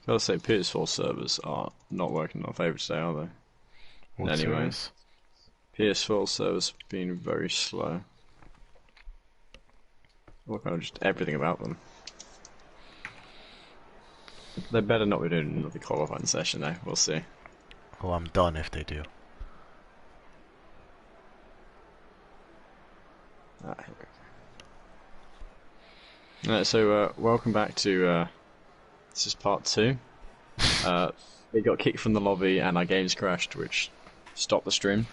Gotta say, PS4 servers are not working in our favour today, are they? What Anyway, service? PS4 servers have been very slow. Or kind of just everything about them. They better not be doing another qualifying session though, we'll see. Oh, I'm done if they do. Here we go. So, welcome back to, this is part 2. We got kicked from the lobby and our games crashed, which stopped the stream.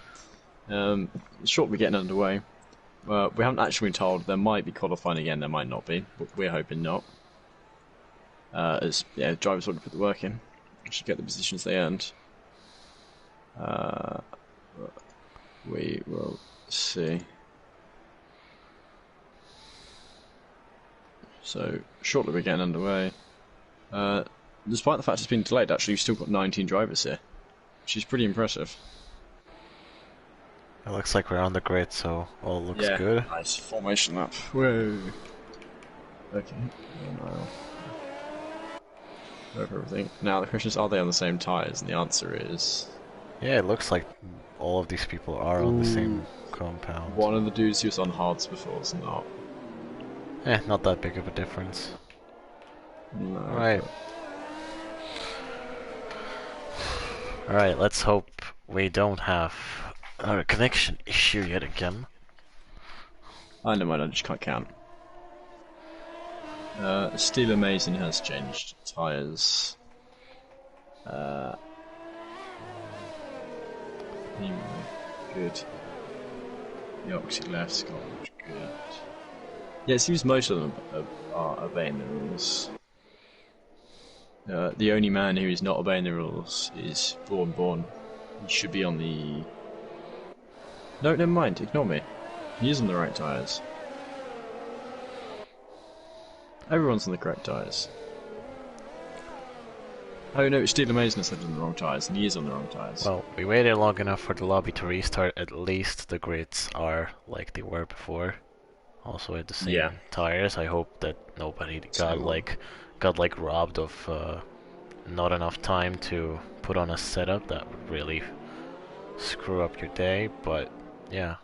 Shortly getting underway. We haven't actually been told. There might be qualifying again, there might not be, but we're hoping not. As drivers already put the work in, should get the positions they earned. We will see. So shortly we're getting underway. Despite the fact it's been delayed, actually we've still got 19 drivers here, which is pretty impressive. It looks like we're on the grid, so all looks good. Nice formation lap. Whoa. Okay. Go for everything. Now the question is, are they on the same tyres? And the answer is... Yeah, it looks like all of these people are on the same compound. One of the dudes who was on hards before is not. Not that big of a difference. No. Alright. Alright, let's hope we don't have a connection issue yet again. I know mine, I just can't count. Steel Amazing has changed tyres. Anyway, good. The Oxy left's got good. Yeah, it seems most of them are obeying the rules. The only man who is not obeying the rules is Born. He should be on the... No, never mind, ignore me. He is on the right tyres. Everyone's on the correct tyres. Oh no, it's Steel Amazing is on the wrong tyres, and he is on the wrong tyres. Well, we waited long enough for the lobby to restart. At least the grids are like they were before. Also at the same tires. I hope that nobody got robbed of not enough time to put on a setup that would really screw up your day. But yeah.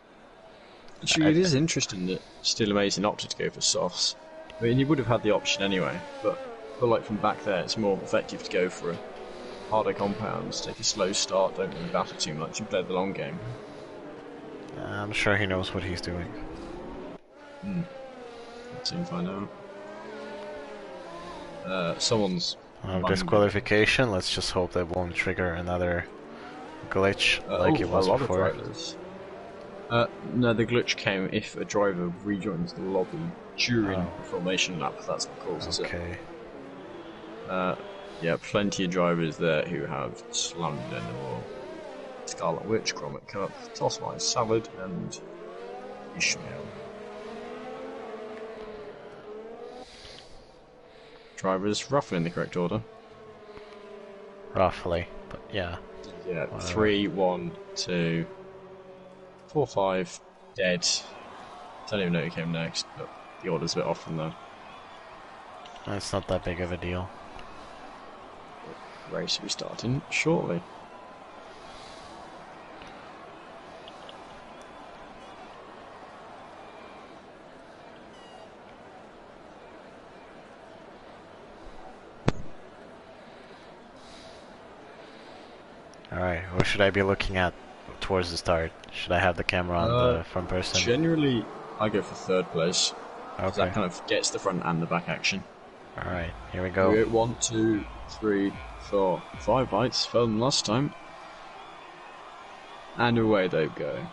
Actually, it is interesting that Steel Amazing opted to go for softs. I mean, he would have had the option anyway, but I feel like from back there it's more effective to go for a harder compounds, take a slow start, don't really battle too much, and play the long game. I'm sure he knows what he's doing. Let's soon find out. Someone's... disqualification, let's just hope that won't trigger another glitch like it was before. No, the glitch came if a driver rejoins the lobby during the formation lap, that's what causes it. Yeah, plenty of drivers there who have slammed in the wall. Scarlet Witch, Grommet Cup, Toss My Salad, and Ishmael. Drivers roughly in the correct order. Roughly, but yeah. Yeah, 3, 1, 2, 4, 5, dead. Don't even know who came next, but the order's a bit off from that. It's not that big of a deal. Race will be starting shortly. Alright, what should I be looking at towards the start? Should I have the camera on the front person? Generally, I go for third place. Okay. That kind of gets the front and the back action. Alright, here we go. We go 1, 2, 3, 4, 5 bites, further than last time. And away they go.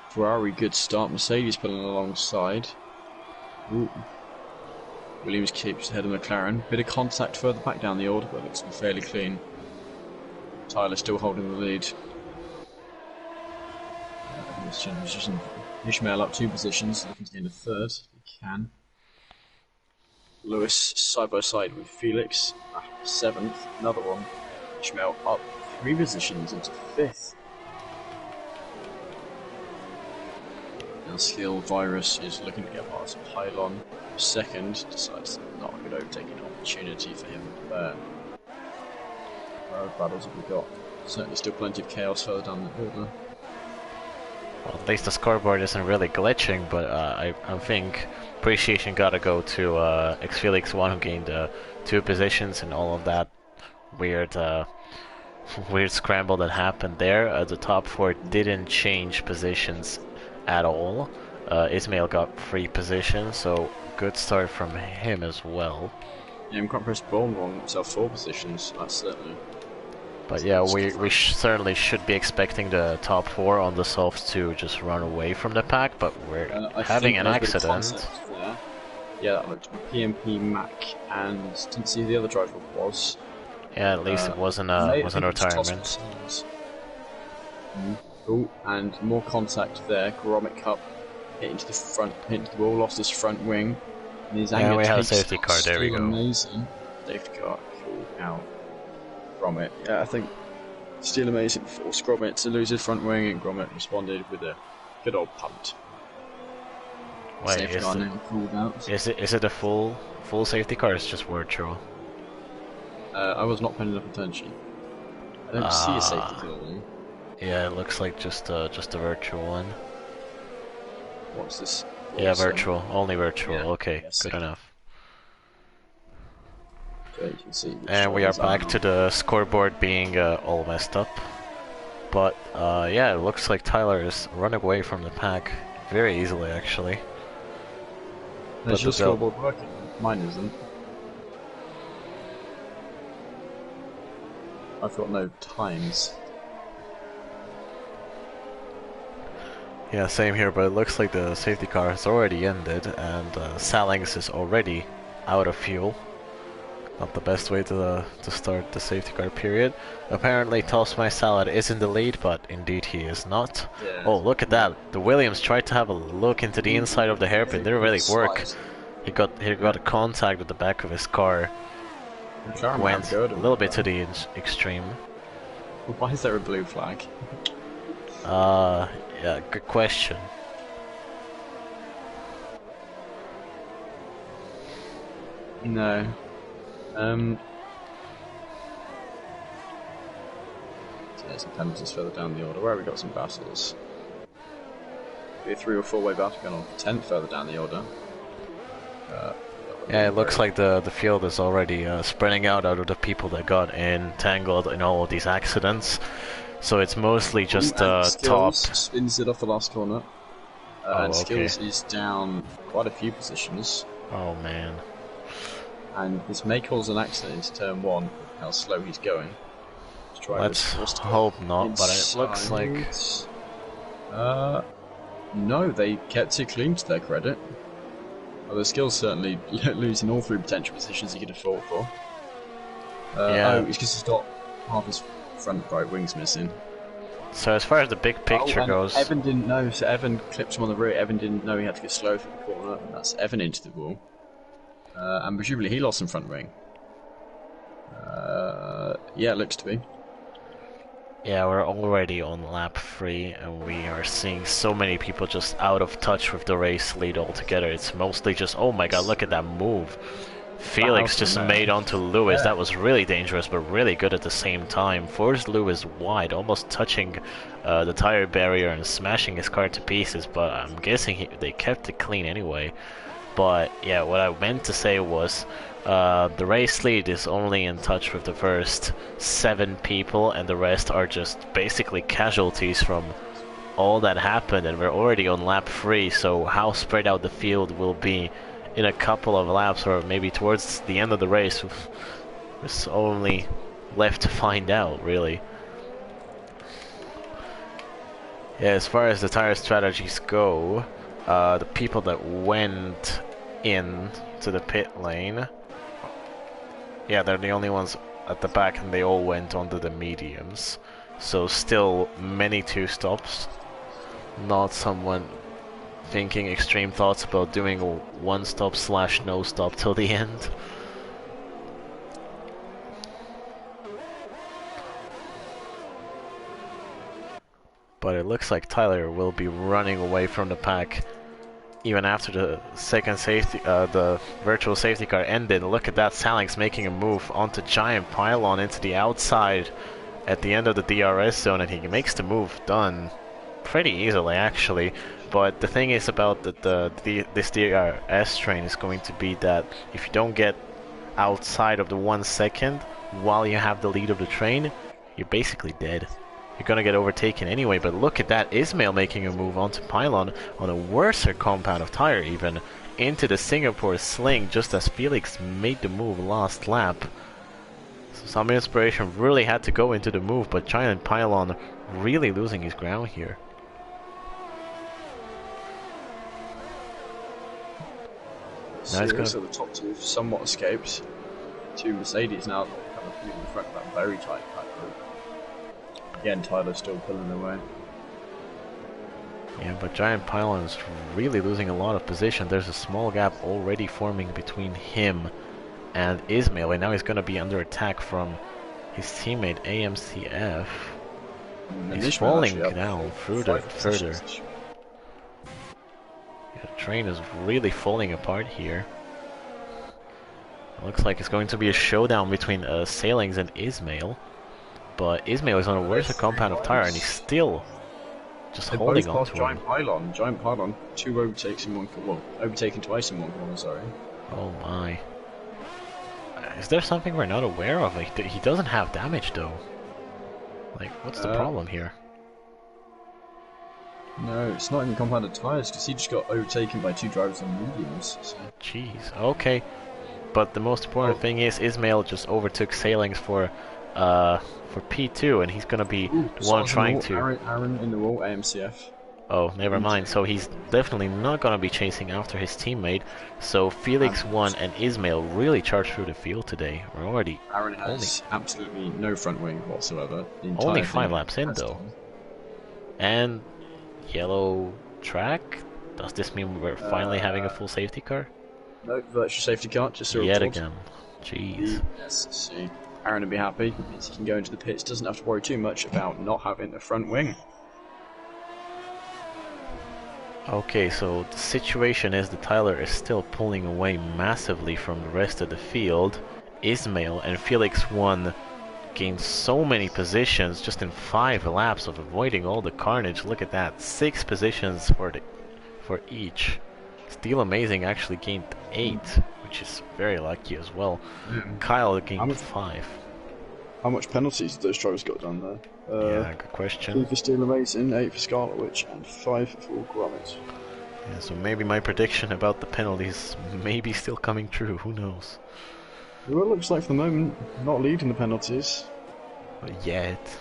Ferrari, good start. Mercedes pulling alongside. Ooh. Williams keeps ahead of McLaren. Bit of contact further back down the order, but looks to be fairly clean. Tyler still holding the lead. Ishmael up 2 positions, looking to gain a third if he can. Lewis side by side with Felix, 7th, another one. Ishmael up 3 positions into 5th. Now Skill Virus is looking to get past Pylon. second, decides not a good overtaking opportunity for him there. What battles have we got? Certainly still plenty of chaos further down the order. Well, at least the scoreboard isn't really glitching, but I think appreciation gotta go to XFelix1 who gained 2 positions and all of that weird weird scramble that happened there. The top 4 didn't change positions at all. Ismail got 3 positions, so good start from him as well. Yeah, I'm quite impressed Ball won himself 4 positions, that's certainly. But yeah, we certainly should be expecting the top 4 on the softs to just run away from the pack, but we're having an accident. Yeah, that looked PMP, Mac, and didn't see who the other driver was. Yeah, at least it wasn't a retirement. Oh, and more contact there. Gromit Cup hit into the front, hit into the wall, lost his front wing. And his yeah, we have a safety car. There we go. Amazing safety car. Cool. Out. Gromit. Yeah, I think still amazing. Forced Gromit to lose his front wing, and Gromit responded with a good old punt. Wait, safety car now called out. Is it a full safety car? Or it's just virtual. I was not paying enough attention. I don't see a safety car though. Yeah, it looks like just a virtual one. What's this? Yeah, virtual. Only virtual. Yeah. Okay, Yeah, good enough. Okay, you can see And we are back to the scoreboard being all messed up. But yeah, it looks like Tyler is running away from the pack very easily, actually. Is your scoreboard working? Mine isn't. I've got no times. Yeah, same here, but it looks like the safety car has already ended, and Salings is already out of fuel. Not the best way to start the safety car period. Apparently, Toss My Salad is in the lead, but indeed he is not. Yeah. Oh, look at that! The Williams tried to have a look into the inside of the hairpin. Didn't really work. He got a contact with the back of his car. Went a little bit to the extreme. Why is there a blue flag? Yeah, good question. No. So there's some penalties further down the order. Where have we got some battles? Maybe a 3 or 4-way battle going on for 10th further down the order. Yeah, it looks like the field is already spreading out of the people that got entangled in all of these accidents. So it's mostly just top. Spins it off the last corner. And Skills is down quite a few positions. Oh man. And this may cause an accident into turn 1, how slow he's going. Let's hope not, but it looks like... no, they kept it clean to their credit. Although Skills certainly losing all 3 potential positions he could have fought for. Yeah. Oh, it's because he's got half his front right wing's missing. So as far as the big picture goes... Evan didn't know, so Evan clipped him on the rear. Evan didn't know he had to get slow through the corner, and that's Evan into the wall. And presumably he lost some front wing. Yeah, it looks to be. Yeah, we're already on lap 3, and we are seeing so many people just out of touch with the race lead altogether. It's mostly just, oh my god, look at that move. Felix just made onto Lewis. Yeah. That was really dangerous, but really good at the same time. Forced Lewis wide, almost touching the tire barrier and smashing his car to pieces, but I'm guessing they kept it clean anyway. But yeah, what I meant to say was the race lead is only in touch with the first 7 people, and the rest are just basically casualties from all that happened, and we're already on lap 3, so how spread out the field will be in a couple of laps, or maybe towards the end of the race, it's only left to find out, really. Yeah, as far as the tire strategies go, the people that went in to the pit lane, yeah, they're the only ones at the back, and they all went onto the mediums. So still many 2 stops. Not someone thinking extreme thoughts about doing a 1 stop / no stop till the end. But it looks like Tyler will be running away from the pack even after the second safety, the virtual safety car ended. Look at that, Saling's making a move onto Giant Pylon into the outside at the end of the DRS zone, and he makes the move done pretty easily actually. But the thing is about this DRS train is going to be that if you don't get outside of the 1 second while you have the lead of the train, you're basically dead. You're gonna get overtaken anyway. But look at that, Ismail making a move onto Pylon on a worser compound of tire even, into the Singapore sling just as Felix made the move last lap. So some inspiration really had to go into the move, but Giant Pylon really losing his ground here. So the top two somewhat escaped. Two Mercedes now kind of feeling the front of that very tight pack group. Again, Tyler's still pulling away. Yeah, but Giant Pylon is really losing a lot of position. There's a small gap already forming between him and Ismail, and now he's going to be under attack from his teammate AMCF. He's falling down further. Yeah, the train is really falling apart here. It looks like it's going to be a showdown between Sailings and Ismail. But Ismail is on a worse compound of tire, and he's still just holding on to him. Giant Pylon, 2 overtakes in 1 corner. Well, overtaken twice in 1 corner, sorry. Oh my. Is there something we're not aware of? Like, he doesn't have damage though. Like, what's the problem here? No, it's not even compounded tires, because he just got overtaken by 2 drivers on mediums. So. Jeez, okay. But the most important thing is Ismail just overtook Sailings for P2, and he's gonna be the one trying to. Aaron in the wall, AMCF. Oh, never mind. So he's definitely not gonna be chasing after his teammate. So Felix won, and Ismail really charged through the field today. We're already. Aaron has absolutely no front wing whatsoever. Only 5 laps in though. And yellow track. Does this mean we're finally having a full safety car? No, virtual safety car. Just yet again. Jeez. Yes. See. Aaron will be happy. It means he can go into the pits, doesn't have to worry too much about not having a front wing. Okay, so the situation is that Tyler is still pulling away massively from the rest of the field. Ismail and Felix 1 gained so many positions just in 5 laps of avoiding all the carnage. Look at that, 6 positions for each. Steel Amazing actually gained 8, which is very lucky as well. Kyle gained 5. How much penalties those drivers got done there? Yeah, good question. 2 for Steel Amazing, 8 for Scarlet Witch, and 5 for Gromit. Yeah, so maybe my prediction about the penalties may be still coming true, who knows? Well, it looks like for the moment, not leading the penalties. Yet.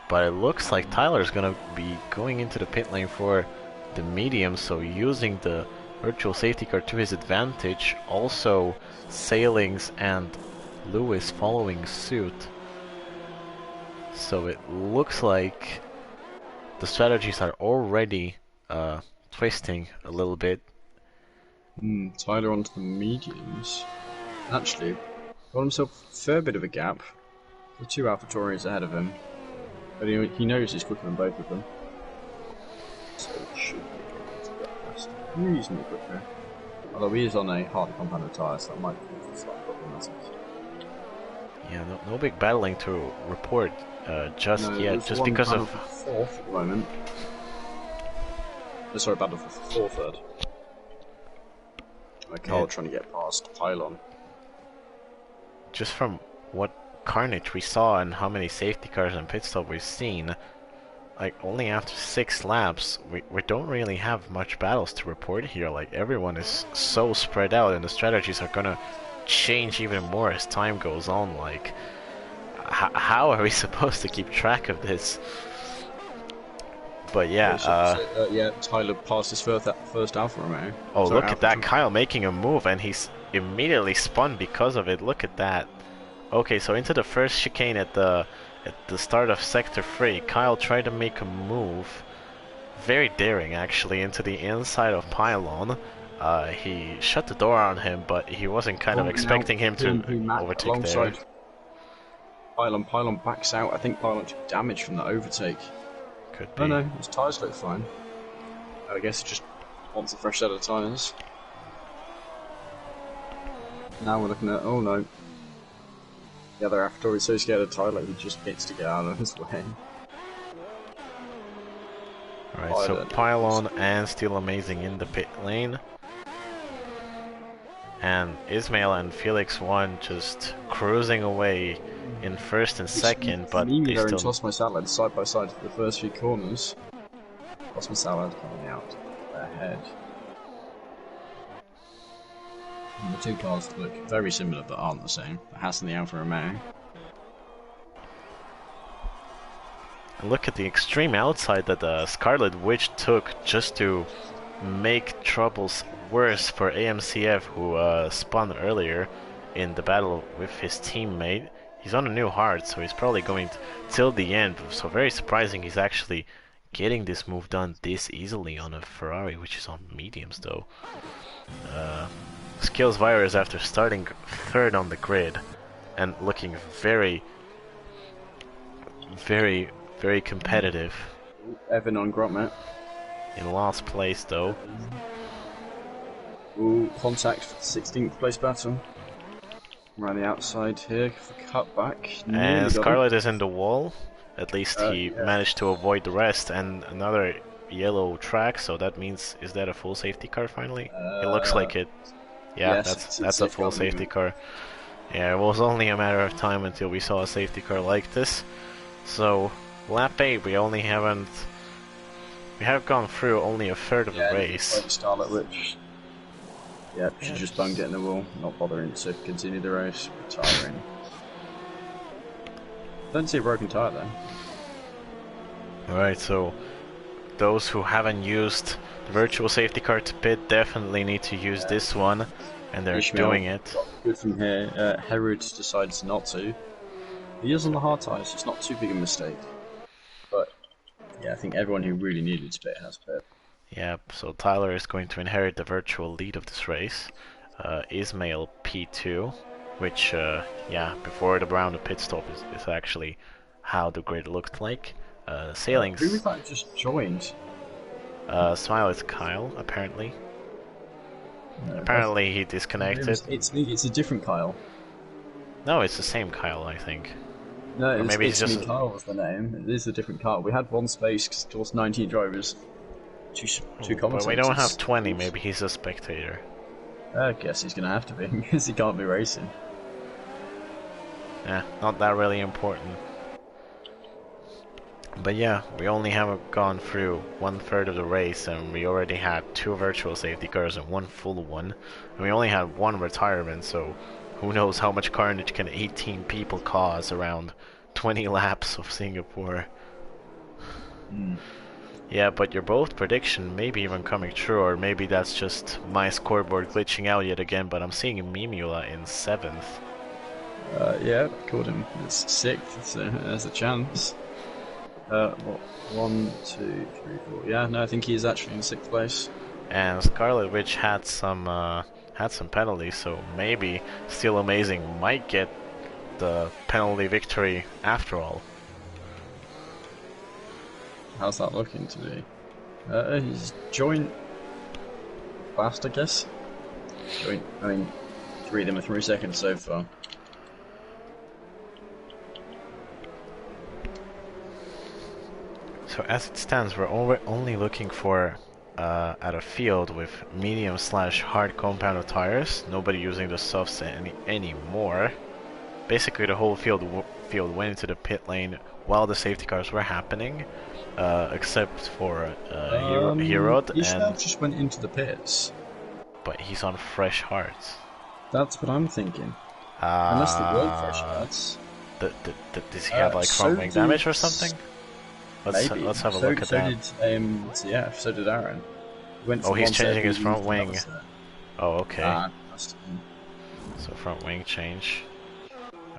But it looks like Tyler's gonna be going into the pit lane for the medium, so using the virtual safety car to his advantage. Also Sailings and Lewis following suit. So it looks like the strategies are already twisting a little bit. Tyler onto the mediums. Actually, got himself a fair bit of a gap. The 2 AlphaTaurians ahead of him. But he knows he's quicker than both of them. So it should be able to get past reasonably quicker. Although he is on a hard compounded tyre, so that might be slightly problematic. Yeah, no big battling to report just yet, just because of... fourth at the moment. Sorry, battle for third. Carl trying to get past Pylon. Just from what carnage we saw and how many safety cars and pit stop we've seen, like only after 6 laps, we don't really have much battles to report here. Like everyone is so spread out, and the strategies are gonna change even more as time goes on. Like, how are we supposed to keep track of this? But yeah, Tyler passed his first Alfa Romeo. Oh, look at that, Kyle making a move, and he's immediately spun because of it. Look at that. Okay, so into the first chicane at the start of Sector 3, Kyle tried to make a move, very daring actually, into the inside of Pylon. He shut the door on him, but he wasn't kind of expecting him to overtake there. Pylon backs out. I think Pylon took damage from that overtake. Could be. Oh no, his tyres look fine. I guess it just wants a fresh set of tyres. Now we're looking at, oh no. The other AlphaTauri is so scared of Tyler, he just pits to get out of his way. Alright, so Pylon and Still Amazing in the pit lane. And Ismail and Felix 1 just cruising away in first and second, but they still... tossed my salad side by side for the first few corners. Tossed my salad coming out ahead. And the two cars look very similar but aren't the same. The Haas and the Alfa Romeo. Look at the extreme outside that the Scarlet Witch took just to make troubles worse for AMCF, who spun earlier in the battle with his teammate. He's on a new hard, so he's probably going till the end. So very surprising he's actually getting this move done this easily on a Ferrari, which is on mediums though. Skills Virus, after starting third on the grid and looking very competitive. Evan on Grotmet. In last place though. Ooh, contact for the 16th place battle. Around the outside here for cutback. And Scarlet is in the wall. At least he managed to avoid the rest. And another yellow track, so that means, is that a full safety car finally? It looks like it. Yeah, yes, that's a full safety car. Yeah, it was only a matter of time until we saw a safety car like this. So lap 8, we have gone through only a third of the race. Scarlet Witch. Yep, she just bunged it in the wall, not bothering to continue the race, retiring. Don't see a broken tyre though. Alright, so those who haven't used the virtual safety car to pit definitely need to use this one, and they're doing it. Good from here. Herod decides not to. He is on the hard tyres, so it's not too big a mistake. But yeah, I think everyone who really needed to pit has pit. Yep, so Tyler is going to inherit the virtual lead of this race. Ismail P2, which, yeah, before the round of pit stop is actually how the grid looked like. Sailings... who was that just joined? Smile is Kyle, apparently. No, apparently he disconnected. It's a different Kyle. No, it's the same Kyle, I think. No, or maybe it's just Kyle was the name. It is a different Kyle. We had one space because there was 19 drivers. Two commentators. But we don't have 20, maybe he's a spectator. I guess he's gonna have to be, because he can't be racing. Yeah, not that really important. But yeah, we only have gone through 1/3 of the race, and we already had 2 virtual safety cars and 1 full one. And we only had 1 retirement, so who knows how much carnage can 18 people cause around 20 laps of Singapore. Yeah, but your both prediction may be even coming true, or maybe that's just my scoreboard glitching out yet again, but I'm seeing Mimula in 7th. Yeah, called him as 6th, so there's a chance. What, 1, 2, 3, 4. Yeah, no, I think he's actually in 6th place. And Scarlet Witch had some penalties, so maybe Still Amazing might get the penalty victory after all. How's that looking to be? He's joint fast, I guess. Joint, I mean, 3 of them are 3 seconds so far. So as it stands, we're only looking for at a field with medium/hard compound tires. Nobody using the softs anymore. Basically, the whole field went into the pit lane while the safety cars were happening. Except for Herod, and just went into the pits. But he's on fresh hearts. That's what I'm thinking. Unless they were fresh hearts. Does he have like front wing damage or something? Let's have a look at that. So did AMCF, so did Aaron. He's changing his front wing. Oh, okay. So front wing change.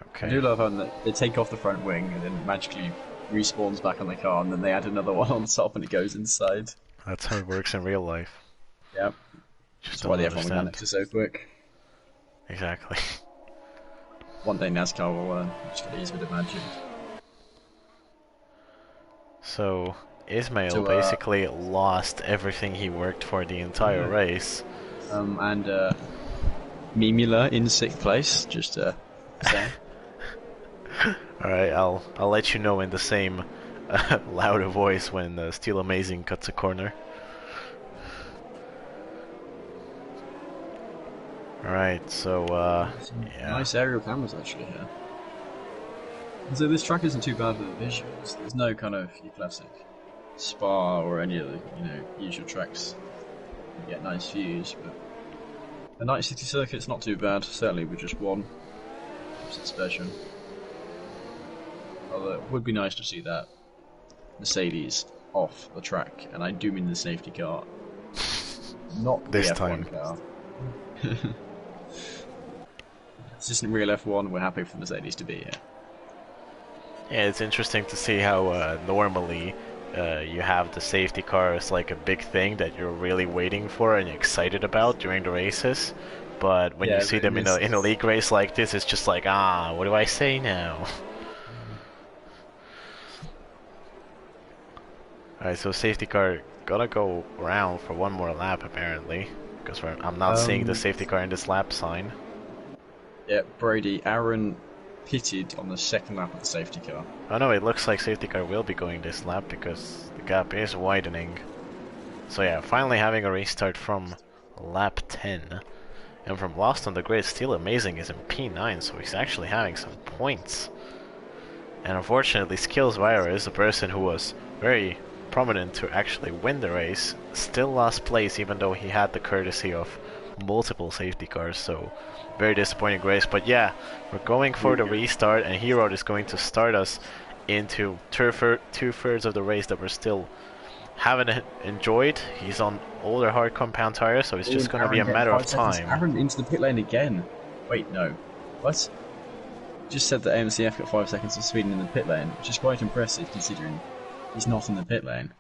Okay. I do love how they take off the front wing and then magically respawns back on the car, and then they add another one on top and it goes inside. That's how it works in real life. Yep. That's why the F1 mechanics are so quick. Exactly. One day NASCAR will just get easy with the magic. So, Ismail to basically lost everything he worked for the entire race. and Mimula in 6th place, just saying. Alright, I'll let you know in the same louder voice when Steel Amazing cuts a corner. Alright, so yeah. Nice aerial cameras actually here. So this track isn't too bad for the visuals. There's no kind of your classic Spa or any of the usual tracks. You get nice views, but the Night City Circuit's not too bad. Certainly with just one. It's special. Although it would be nice to see that Mercedes off the track, and I do mean the safety car, not this the F1 time. car. This isn't real F1. We're happy for Mercedes to be here. Yeah, it's interesting to see how normally you have the safety car as like a big thing that you're really waiting for and excited about during the races. But when you see them in a league race like this, it's just like, what do I say now? Alright, so safety car gotta go around for one more lap apparently, because I'm not seeing the safety car in this lap sign. Yeah, Brady, Aaron pitted on the 2nd lap of the safety car. Oh no, it looks like safety car will be going this lap because the gap is widening. So yeah, finally having a restart from lap 10. And from last on the grid, Steel Amazing is in P9, so he's actually having some points. And unfortunately, Skills Vira is the person who was very prominent to actually win the race, still lost place even though he had the courtesy of multiple safety cars, so very disappointing race. But yeah, we're going for the restart, and Hero is going to start us into two-thirds of the race that we're still haven't enjoyed. He's on older hard compound tires, so it's just going to be a matter of time. Aaron into the pit lane again. Wait, no. What? Just said that AMCF got 5 seconds of speeding in the pit lane, which is quite impressive considering he's not in the pit lane.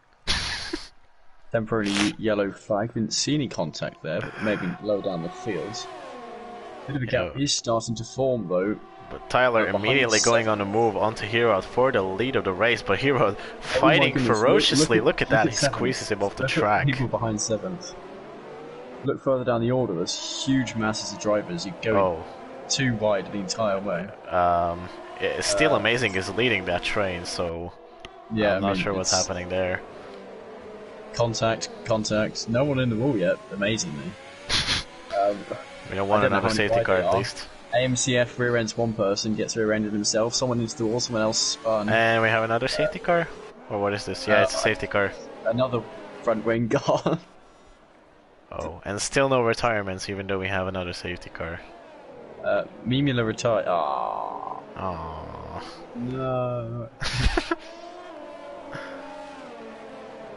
Temporarily yellow flag. Didn't see any contact there, but maybe low down the field. Bit of a gap is starting to form though. But Tyler immediately going on the move onto Hero for the lead of the race, but Hero fighting ferociously. Look at that, he squeezes him off the track. People behind 7th. Look further down the order, there's huge masses of drivers. You're going too wide the entire way. It's still Amazing is leading that train, so yeah, I'm not sure what's happening there. Contact. No one in the wall yet, amazingly. We don't want another safety car at least. AMCF rear ends one person, gets rear ended himself, someone into the wall, someone else spun. And we have another safety car? Or what is this? Yeah, it's a safety car. Another front wing gone. Oh, and still no retirements even though we have another safety car. Mimula retired. Aww. No.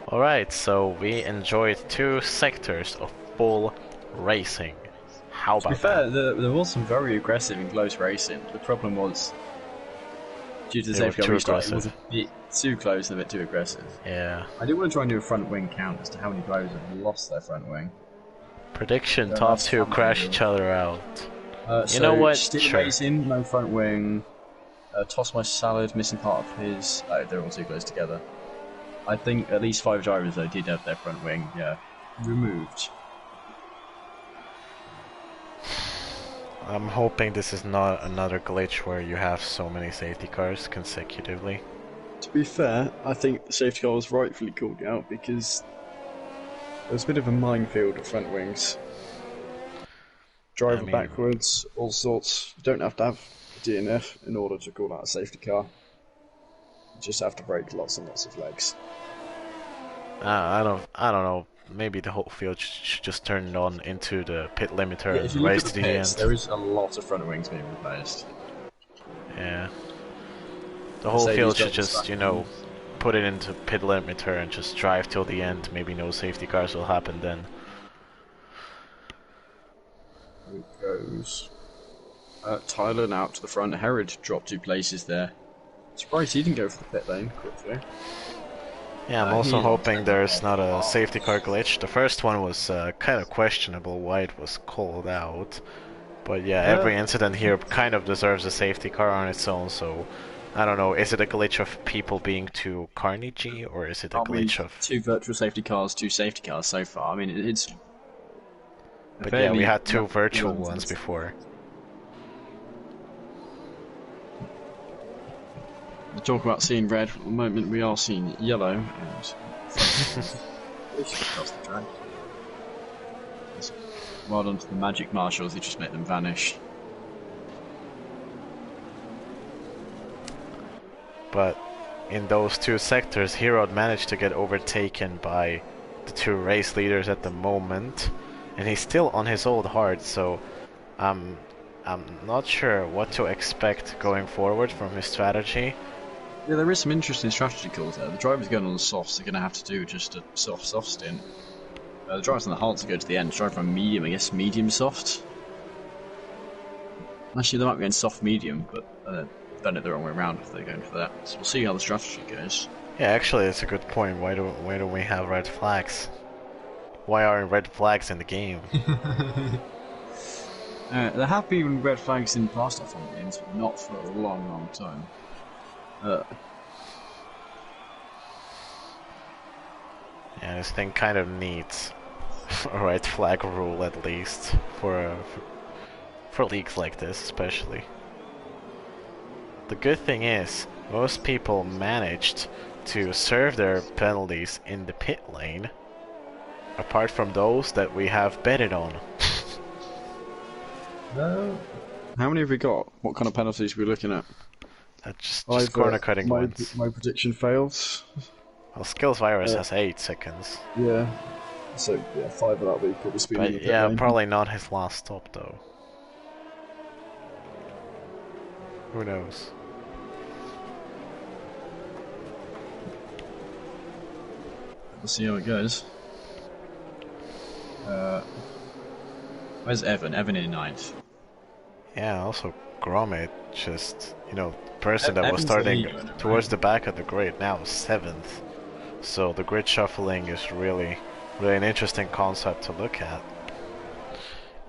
Alright, so we enjoyed 2 sectors of full racing. How about that? To be fair, there was some very aggressive and close racing. The problem was, due to the safety car restart, it was a bit too close and a bit too aggressive. Yeah. I do want to try and do a front wing count as to how many drivers have lost their front wing. Prediction, top 2 crash each other out. You know what? Still racing, no front wing. Toss My Salad, missing part of his. They're all too close together. I think at least 5 drivers though did have their front wing, removed. I'm hoping this is not another glitch where you have so many safety cars consecutively. To be fair, I think the safety car was rightfully called out because there was a bit of a minefield of front wings. Driver backwards, all sorts. You don't have to have a DNF in order to call out a safety car. You just have to break lots and lots of legs. I don't know. Maybe the whole field should just turn it on into the pit limiter and race to the end. There is a lot of front wings being replaced. Yeah. The whole field should just, put it into pit limiter and just drive till the end. Maybe no safety cars will happen then. Here it goes. Tyler now up to the front. Herod dropped 2 places there. Surprised he didn't go for the pit lane quickly. Yeah, I'm also hoping there's not a safety car glitch. The first one was kind of questionable why it was called out. But yeah, every incident here kind of deserves a safety car on its own, so I don't know, is it a glitch of people being too carnagey, or is it a glitch of... 2 virtual safety cars, 2 safety cars so far. I mean, it's... But yeah, we had 2 virtual ones before. We talk about seeing red. At the moment, we are seeing yellow. And well done to the magic marshals who just make them vanish. But in those 2 sectors, Hero managed to get overtaken by the 2 race leaders at the moment, and he's still on his old hard, so I'm not sure what to expect going forward from his strategy. Yeah, there is some interesting strategy calls there. The drivers going on the softs are going to have to do just a soft stint. The drivers on the hards are going to the end. The driver on medium, I guess medium soft. Actually, they might be going soft medium, but they've done it the wrong way around if they're going for that. So we'll see how the strategy goes. Yeah, actually, it's a good point. Why do we have red flags? Why aren't red flags in the game? There have been red flags in past F1 games, but not for a long, long time. Yeah, this thing kind of needs a red flag rule at least for leagues like this, especially. The good thing is, most people managed to serve their penalties in the pit lane, apart from those that we have betted on. How many have we got? What kind of penalties are we looking at? Just corner cutting ones. My prediction fails. Well, Skills Virus has 8 seconds. Yeah. So yeah, 5 of that week will be speeding. But yeah, probably not his last stop though. Who knows? We'll see how it goes. Where's Evan? Evan in 9th. Yeah, also Gromit, just, you know, person that was Evan's starting the leader, towards the back of the grid, now 7th. So the grid shuffling is really an interesting concept to look at.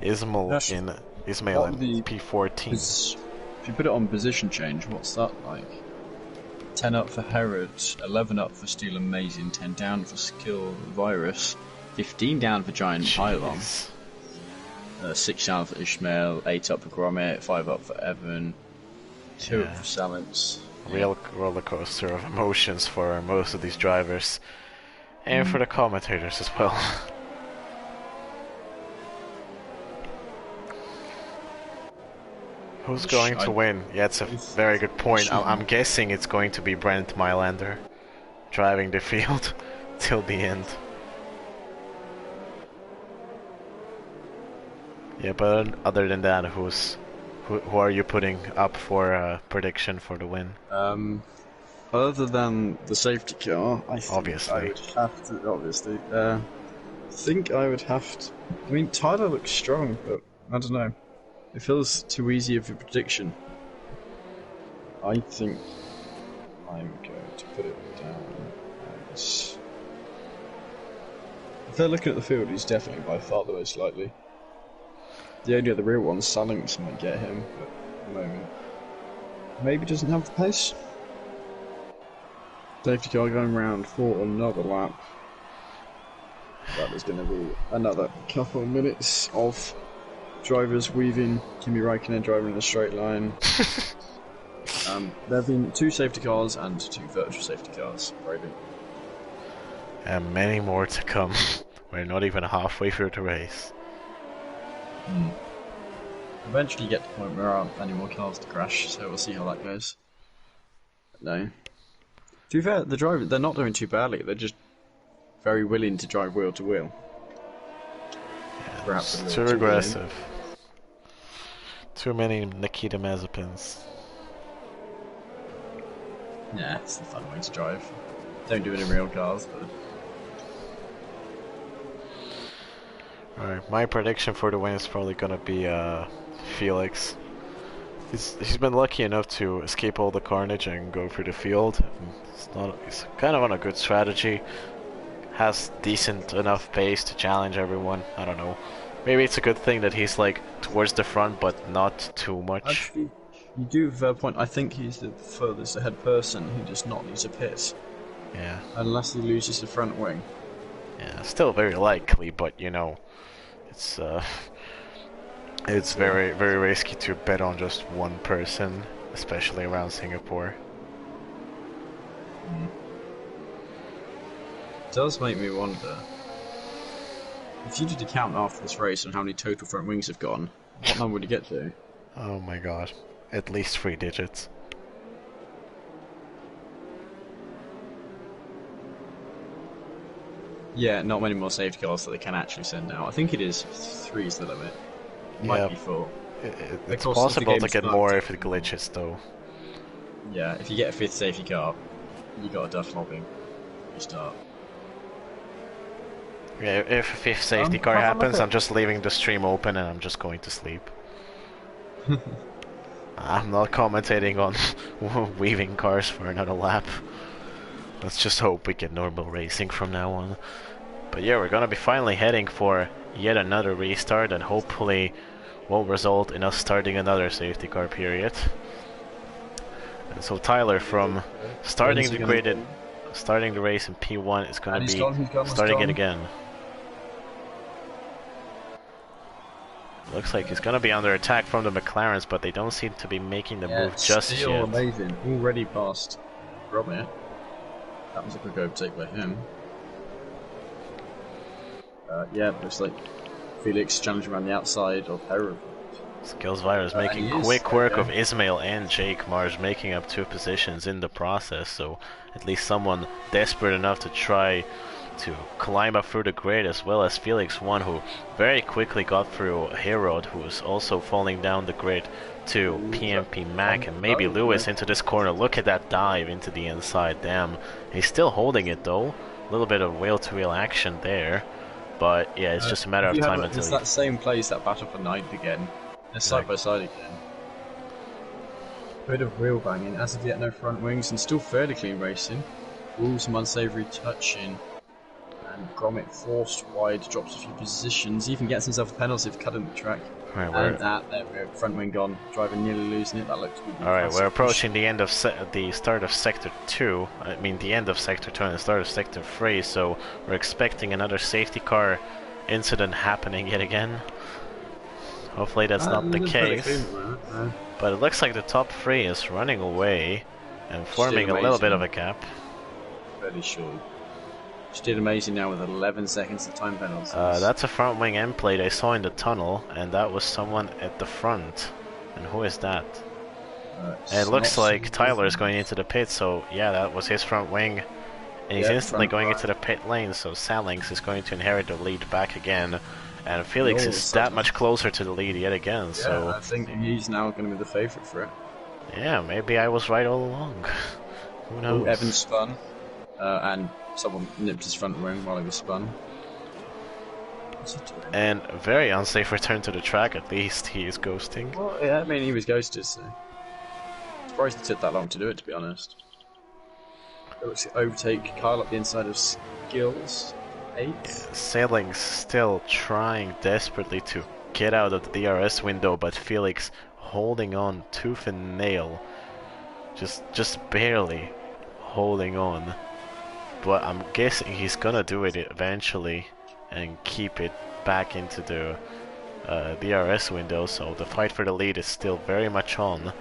Ismail in P14. If you put it on position change, what's that like? 10 up for Herod, 11 up for Steel Amazing, 10 down for Skill Virus, 15 down for Giant Pylon, 6 down for Ishmael, 8 up for Gromit, 5 up for Evan, 2 up for Salance. Real roller coaster of emotions for most of these drivers, and for the commentators as well. Who's going to win? Yeah, it's a very good point. I'm guessing it's going to be Brent Mylander driving the field till the end. Yeah, but other than that, who are you putting up for a prediction for the win? Other than the safety car, I think obviously. I would have to. Obviously, I think I would have to. I mean, Tyler looks strong, but I don't know. It feels too easy of a prediction. I think I'm going to put it down as... If they're looking at the field, he's definitely by far the most likely. The only other real one, Salings, might get him, but at the moment, maybe doesn't have the pace. Safety car going round for another lap. That is going to be another couple of minutes of drivers weaving. Kimi Raikkonen driving in a straight line. There have been 2 safety cars and 2 virtual safety cars. Brilliant. And many more to come. We're not even halfway through the race. Eventually you get to the point where there aren't any more cars to crash, so we'll see how that goes. No. To be fair, the drivers, they're not doing too badly, they're just very willing to drive wheel to wheel. Yeah, Perhaps too aggressive. Too many Nikita Mazepins. Yeah, it's the fun way to drive. Don't do it in real cars, but... Alright, my prediction for the win is probably gonna be Felix. He's been lucky enough to escape all the carnage and go through the field. He's kind of on a good strategy. Has decent enough pace to challenge everyone. I don't know. Maybe it's a good thing that he's like towards the front, but not too much. Actually, You do have a point. I think he's the furthest ahead person who does not need to pit. Yeah. Unless he loses the front wing. Yeah, still very likely, but you know, it's very, very risky to bet on just one person, especially around Singapore. It does make me wonder. If you did a count after this race on how many total front wings have gone, what number would you get to? Oh my god. At least 3 digits. Yeah, not many more safety cars that they can actually send out. I think it is 3 is the limit. It might be 4. It's possible to get more if it glitches though. Yeah, if you get a 5th safety car, you got a duff lobbing. You start. Yeah, if a 5th safety car happens, I'm just leaving the stream open and I'm just going to sleep. I'm not commentating on weaving cars for another lap. Let's just hope we get normal racing from now on. But yeah, we're gonna be finally heading for yet another restart and hopefully will result in us starting another safety car period. And so Tyler, from starting the race in P1, is gonna be starting it again. Looks like he's gonna be under attack from the McLarens, but they don't seem to be making the move just yet. Amazing. Already past Gromit. That was a quick overtake by him. Yeah, looks like Felix challenging around the outside of Herod. Skillsvire is making quick work of Ismail and Jake Mars, making up 2 positions in the process, so at least someone desperate enough to try to climb up through the grid, as well as Felix, one who very quickly got through Herod, who is also falling down the grid to PMP Mac, and maybe Lewis into this corner. Look at that dive into the inside, damn. He's still holding it though, a little bit of wheel-to-wheel action there, but yeah, it's just a matter of time until it's that same place, that battle for 9th again. They're side by side again. Bit of wheel banging, as of yet no front wings, and still fairly clean racing. Ooh, some unsavoury touching. And Gromit forced wide, drops a few positions, even gets himself a penalty for cutting the track. Right, and there we go, front wing gone, driver nearly losing it, that looks good. Alright, we're approaching the end of the start of Sector 2, I mean the end of Sector 2 and the start of Sector 3, so we're expecting another safety car incident happening yet again. Hopefully that's not the case, but it looks like the top 3 is running away and forming a little bit of a gap. Very sure. She did amazing now with 11 seconds of time penalties. That's a front wing end plate I saw in the tunnel, and that was someone at the front. And who is that? And it looks like Tyler is going into the pit, so yeah, that was his front wing. And he's instantly going into the pit lane, so Salinx is going to inherit the lead back again. And Felix is that much closer to the lead yet again, so... I think he's now going to be the favourite for it. Yeah, maybe I was right all along. Who knows? Ooh, Evan spun, and someone nipped his front wing while he was spun. What's he doing? And a very unsafe return to the track, at least he is ghosting. Well, yeah, I mean, he was ghosted, so... Surprised it took that long to do it, to be honest. It looks like overtake Kyle up the inside of Skills. 8. Yeah, Sailing's still trying desperately to get out of the DRS window, but Felix holding on tooth and nail. Just barely holding on. But I'm guessing he's gonna do it eventually and keep it back into the DRS window, so the fight for the lead is still very much on.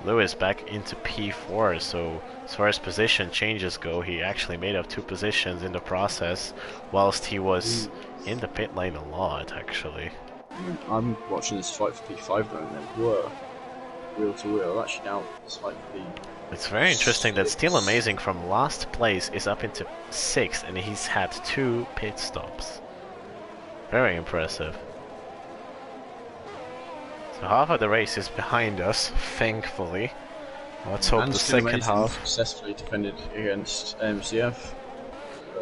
Lewis back into P4, so as far as position changes go, he actually made up 2 positions in the process, whilst he was in the pit lane a lot, actually. I'm watching this fight for P5 though, and they were wheel to wheel. Actually now it's like It's very interesting that Still Amazing from last place is up into 6th, and he's had 2 pit stops. Very impressive. So half of the race is behind us, thankfully. Let's hope the second half successfully defended against MCF.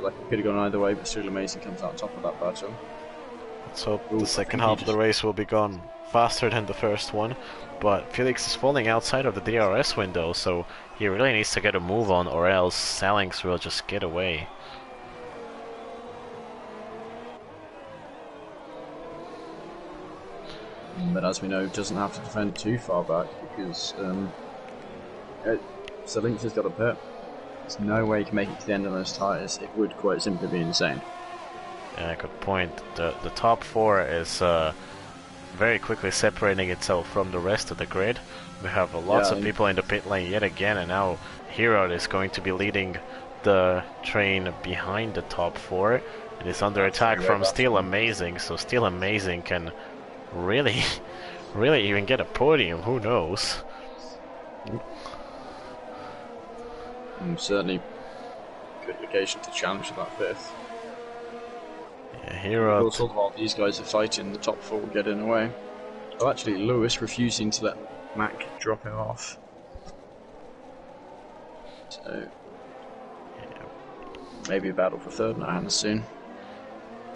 Like it could have gone either way, but Still Amazing comes out top of that battle. Let's hope the second half of the race will be gone faster than the first one. But Felix is falling outside of the DRS window, so he really needs to get a move on, or else Salinx will just get away. but as we know, doesn't have to defend too far back because Links has got a pit. There's no way he can make it to the end of those tyres. It would quite simply be insane. Yeah, good point. The top 4 is very quickly separating itself from the rest of the grid. We have lots of people in the pit lane yet again, and now Hero is going to be leading the train behind the top 4. It is under attack from Steel Amazing, so Steel Amazing can really, really even get a podium. Who knows? Certainly, good location to challenge for that 5th. Yeah, Hero. Also, while these guys are fighting, the top 4 getting away. Oh, actually, Lewis refusing to let Mac drop him off. So, yeah, maybe a battle for 3rd now soon.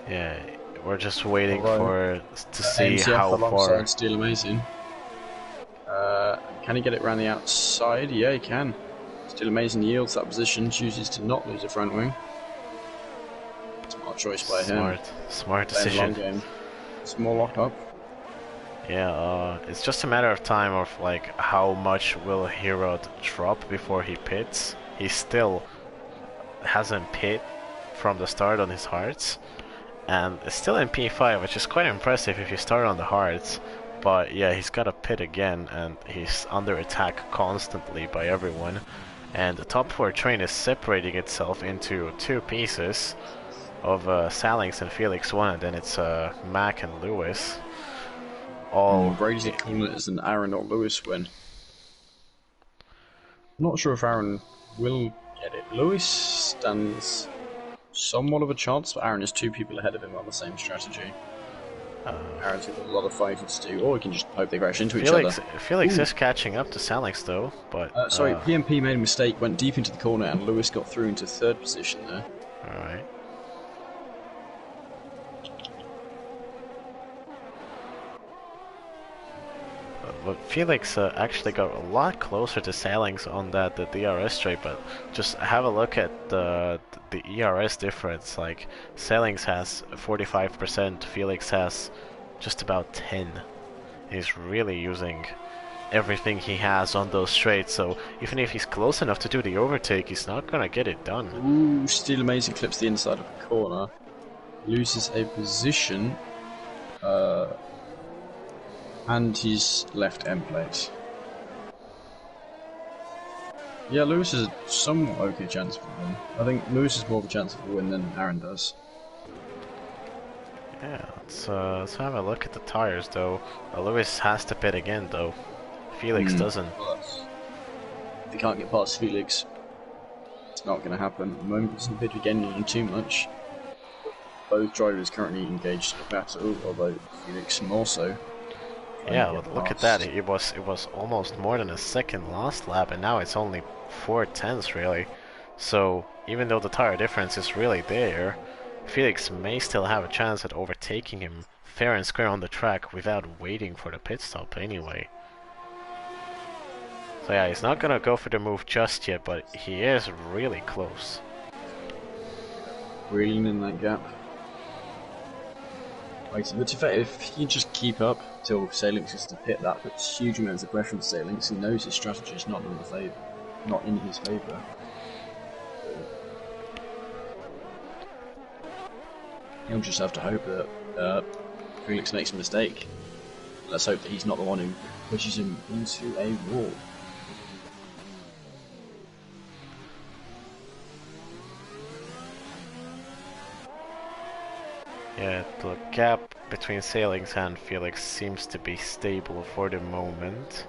Yeah, we're just waiting to see how far. Steel Amazing. Can he get it around the outside? Yeah, he can. Steel Amazing yields that position, chooses to not lose a front wing. Smart choice by him. Smart decision. Game. It's more locked up. Yeah, it's just a matter of time of like how much will Hero drop before he pits. He still hasn't pit from the start on his hards, and it's still in P5, which is quite impressive if you start on the hards. But yeah, he's got to pit again, and he's under attack constantly by everyone. And the top 4 train is separating itself into 2 pieces of Salings and Felix 1, and then it's Mac and Lewis. Brady's calling it as an Aaron or Lewis win. I'm not sure if Aaron will get it. Lewis stands somewhat of a chance, but Aaron is 2 people ahead of him on the same strategy. Aaron's got a lot of fighting to do, or we can just hope they crash into each other. Felix is catching up to Salix though, but... sorry, PMP made a mistake, went deep into the corner, and Lewis got through into 3rd position there. Alright. But Felix actually got a lot closer to Salings on the DRS straight, but just have a look at the ERS difference. Like, Salings has 45%, Felix has just about 10. He's really using everything he has on those straights, so even if he's close enough to do the overtake, he's not gonna get it done. Ooh, Steel Amazing clips the inside of the corner, loses a position, and he's left end plate. Yeah, Lewis has a somewhat okay chance of a win. I think Lewis has more of a chance of a win than Aaron does. Yeah, let's have a look at the tires though. Lewis has to pit again though. Felix doesn't. If he can't get past Felix, it's not going to happen. At the moment, he doesn't pit again too much. Both drivers currently engaged in a battle, although Felix more so. Yeah, look at that. It was almost more than a second last lap, and now it's only 4/10 really. So even though the tire difference is really there, Felix may still have a chance at overtaking him fair and square on the track without waiting for the pit stop anyway. So yeah, he's not gonna go for the move just yet, but he is really close. Reeling in that gap. But if he just keep up till Salix is to pit, that puts huge amounts of pressure on Salix. He knows his strategy is not in his favour. He'll just have to hope that Felix makes a mistake. Let's hope that he's not the one who pushes him into a wall. Yeah, the gap between Salings and Felix seems to be stable for the moment.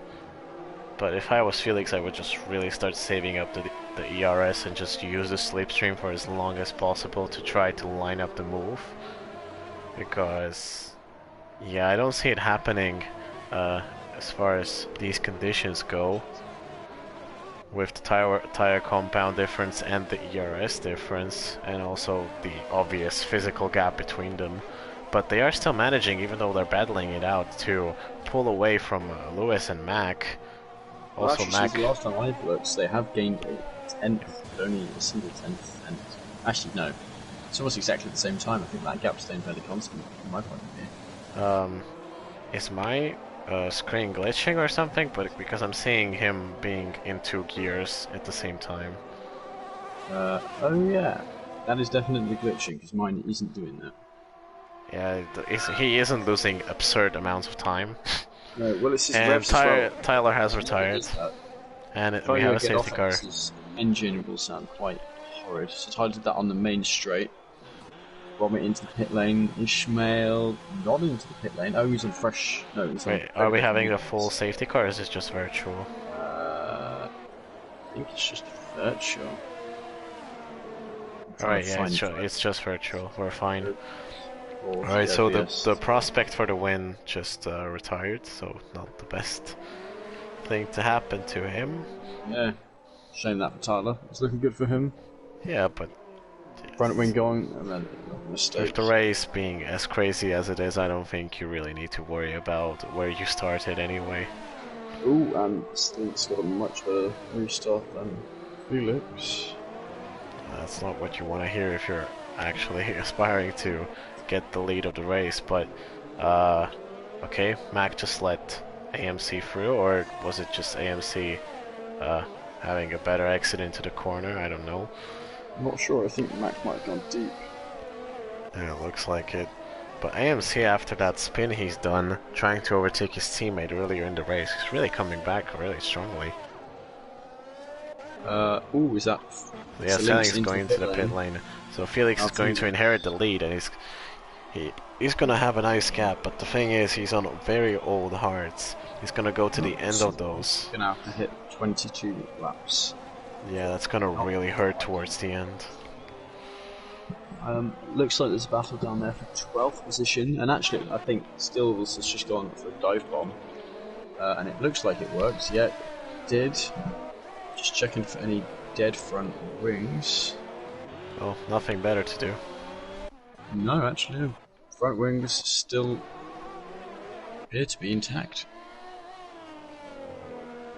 But if I was Felix, I would just really start saving up the ERS and just use the slipstream for as long as possible to try to line up the move. Because, yeah, I don't see it happening as far as these conditions go. With the tire compound difference and the ERS difference, and also the obvious physical gap between them. But they are still managing, even though they're battling it out, to pull away from Lewis and Mac. Also, well, Mac. Since the last time I've looked, they have gained a 10th, but only a single 10th. And actually, no, it's almost exactly the same time. I think that gap's staying fairly constant from my point of view. Is my screen glitching or something? But because I'm seeing him being in 2 gears at the same time. Oh yeah, that is definitely glitching because mine isn't doing that. Yeah, he isn't losing absurd amounts of time. No, well it's his And revs as well. Tyler has Whenever it retired, does that, and if we I have a get safety off it, car. his engine will sound quite horrid. So Tyler did that on the main straight. Vomit into the pit lane. Ishmael not into the pit lane. Oh, he's on fresh. No, he's on. Wait, are we having a full safety car or is this just virtual? I think it's just virtual. Alright, yeah, it's just virtual. We're fine. Or Alright, so OBS. the prospect for the win just retired, so not the best thing to happen to him. Yeah, shame that for Tyler. It's looking good for him. Yeah, but Front wing going, and then mistake. with the race being as crazy as it is, I don't think you really need to worry about where you started anyway. Ooh, and Stink's got a much better restart than Felix. That's not what you want to hear if you're actually aspiring to get the lead of the race, but okay, Mac just let AMC through, or was it just AMC having a better exit into the corner? I don't know. I'm not sure, I think Mac might have gone deep. Yeah, it looks like it. But AMC, after that spin he's done, trying to overtake his teammate earlier in the race, he's really coming back really strongly. Ooh, is that... Yeah, Selling's going into the pit lane. So Felix is going to inherit the lead, and he's gonna have a nice gap, but the thing is, he's on very old hards. He's gonna go to the end of those. He's gonna have to hit 22 laps. Yeah, that's gonna really hurt towards the end. Looks like there's a battle down there for 12th position, and actually, I think Stills has just gone for a dive bomb, and it looks like it works. Yeah, it did. Just checking for any dead front wings. Oh, nothing better to do. No, actually, no. Front wings still appear to be intact.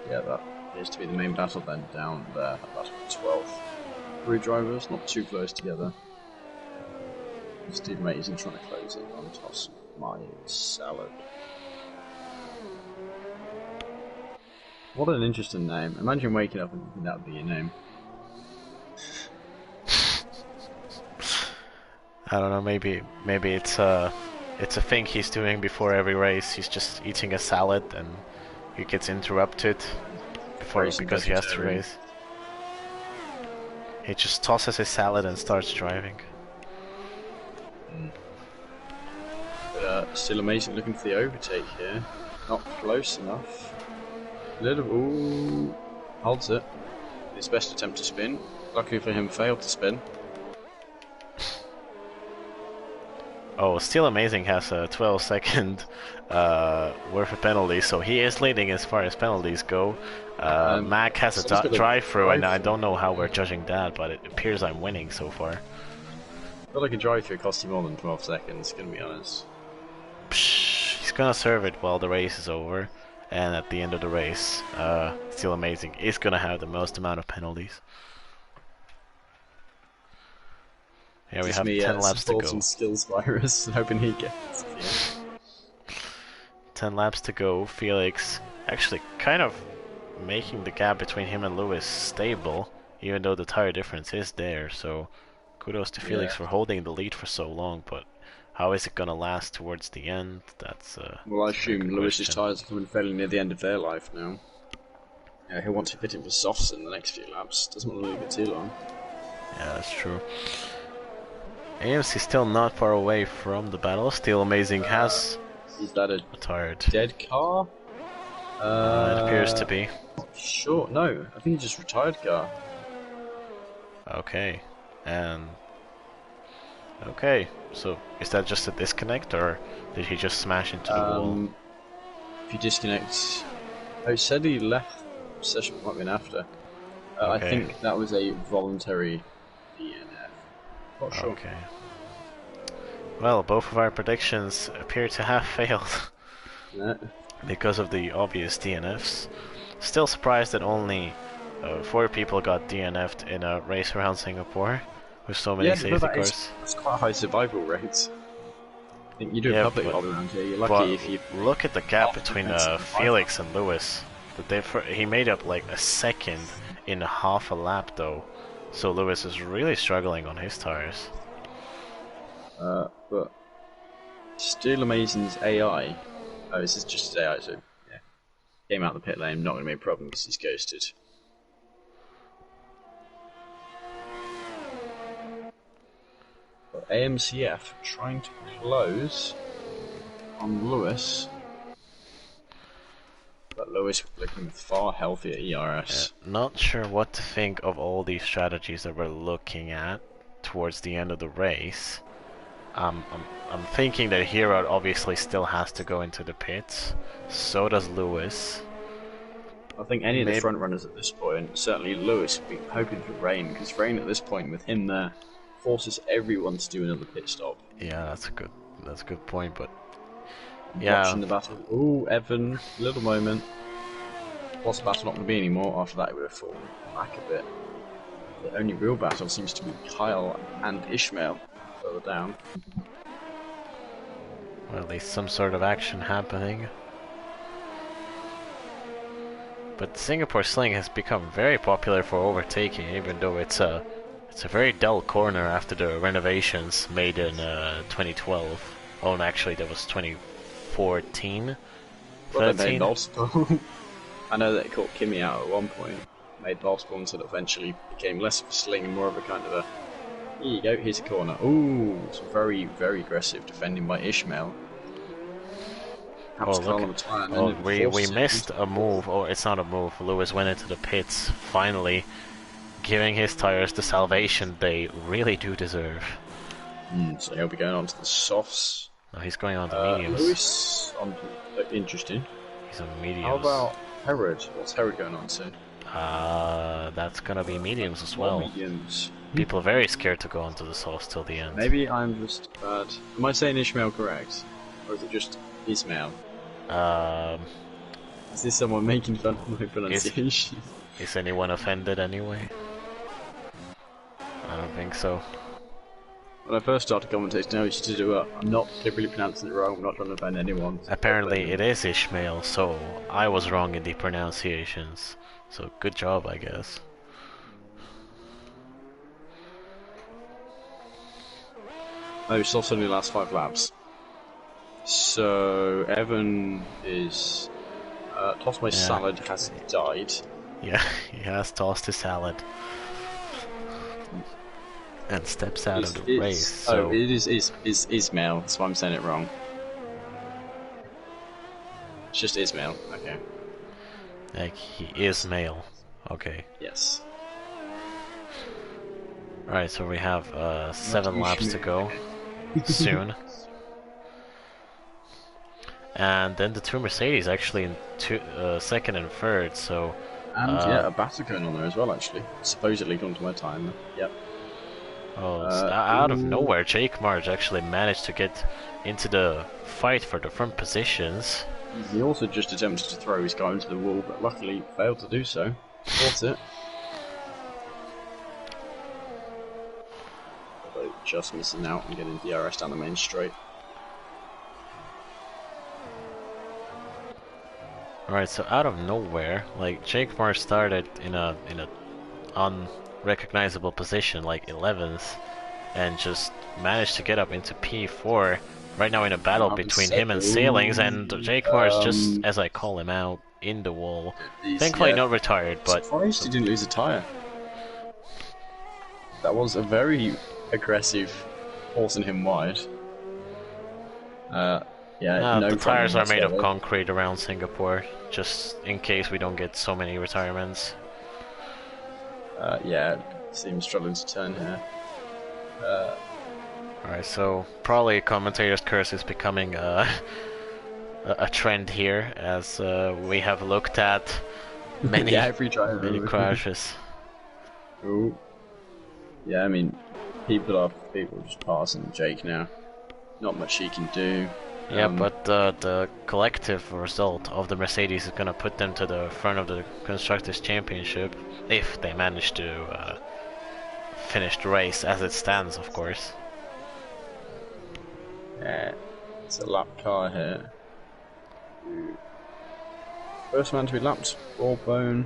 Yeah, that appears to be the main battle then down there. Battle for 12th. 3 drivers, not too close together. Steve Mate isn't trying to close it on toss my salad. What an interesting name. Imagine waking up and thinking that would be your name. I don't know, maybe it's a thing he's doing before every race. He's just eating a salad and he gets interrupted because he has to race. He just tosses his salad and starts driving. Still amazing looking for the overtake here. Not close enough. Ooh, holds it. His best attempt to spin. Luckily for him, failed to spin. Oh, Still Amazing has a 12-second worth of penalties, so he is leading as far as penalties go. Mac has a drive-through, and I don't know how we're judging that, but it appears I'm winning so far. I feel like a drive-through cost you more than 12 seconds, gonna be honest. Psh, he's gonna serve it while the race is over, and at the end of the race, Still Amazing is gonna have the most amount of penalties. Yeah, we have 10 laps to go. Skills virus, hoping he gets. Yeah. 10 laps to go. Felix actually kind of making the gap between him and Lewis stable, even though the tire difference is there. So kudos to Felix for holding the lead for so long. But how is it gonna last towards the end? That's well, I assume Lewis's tires are coming fairly near the end of their life now. Yeah, he'll want to pit in for softs in the next few laps. Doesn't want to leave it too long. Yeah, that's true. AMC still not far away from the battle. Still Amazing has retired. Dead car? It appears to be. Sure, no, I think he just retired car. Okay, and okay, so is that just a disconnect, or did he just smash into the wall? If you disconnect, I said he left the session, might have been after. Okay. I think that was a voluntary DNF. Not sure. Okay. Well, both of our predictions appear to have failed. Yeah. Because of the obvious DNFs. Still surprised that only 4 people got DNF'd in a race around Singapore with so many safety cars. It's quite a high survival rate. think you do Yeah, public but- all around here. You're But lucky if you. look at the gap After between defense and Felix and Lewis. He made up like a second in half a lap though, so Lewis is really struggling on his tires. But still Amazing's AI. Oh, this is just his AI, so yeah. Came out the pit lane, not going to be a problem because he's ghosted. But AMCF trying to close on Lewis. But Lewis looking with far healthier ERS. Not sure what to think of all these strategies that we're looking at towards the end of the race. I'm thinking that Hero obviously still has to go into the pits. So does Lewis. I think any of the front runners at this point, certainly Lewis, would be hoping for Rain, because Rain at this point with him there forces everyone to do another pit stop. Yeah, that's a good point, but Watching the battle. Ooh, Evan, little moment. What's the battle not going to be anymore? After that, it would have fallen back a bit. The only real battle seems to be Kyle and Ishmael further down. Well, at least some sort of action happening. But Singapore Sling has become very popular for overtaking, even though it's a very dull corner after the renovations made in 2012. Oh, and actually that was 2014. Well, they made Volkswagen. I know they caught Kimi out at one point. Made Volkswagen so that eventually became less of a sling and more of a kind of a. Here you go. Here's a corner. Ooh, it's very, very aggressive defending by Ishmael. We missed a move. Oh, it's not a move. Lewis went into the pits, finally giving his tires the salvation they really do deserve. So he'll be going on to the softs. No, he's going on to mediums. Lewis on interesting. He's on mediums. How about Herod? What's Herod going on to? That's gonna be mediums as well. Mediums. People are very scared to go onto the softs till the end. Maybe I'm just bad. Am I saying Ishmael correct? Or is it just Ismail? Is this someone making fun of my pronunciation? Is anyone offended anyway? I don't think so. When I first started commentating, I used to do it. I'm not deliberately pronouncing it wrong, I'm not trying to offend anyone. Apparently it is Ishmael, so I was wrong in the pronunciations. So good job, I guess. Oh, softs only last 5 laps. So Evan is tossed my salad has died. Yeah, he has tossed his salad and steps out of the race. So oh, it is Ismail. That's why I'm saying it wrong. It's just Ismail. Okay. Like he is male. Okay. Yes. Alright, so we have 7 laps to go soon. And then the 2 Mercedes actually in second and third, so... And yeah, a battle going on there as well, actually. Supposedly, according to my time. Yep. Oh, out of nowhere, Jake Marge actually managed to get into the fight for the front positions. He also just attempted to throw his guy into the wall, but luckily failed to do so. Caught it. Although just missing out and getting DRS down the main straight. Alright, so out of nowhere, like Jake Marsh started in a unrecognizable position, like 11th, and just managed to get up into P4. Right now in a battle between him and Sailings, and Jake Marsh, just as I call him out, in the wall. Thankfully not retired, but... Surprised he didn't lose a tyre. That was a very aggressive forcing him wide. Yeah, no the tires are made of whatsoever. concrete around Singapore, just in case we don't get so many retirements. Yeah, seems struggling to turn here. Alright, so probably commentator's curse is becoming a trend here, as we have looked at many, many crashes. Ooh. Yeah, I mean, people just passing Jake now. Not much he can do. Yeah, but the collective result of the Mercedes is gonna put them to the front of the Constructors' Championship, if they manage to finish the race as it stands, of course. It's a lap car here. First man to be lapped, Bourboon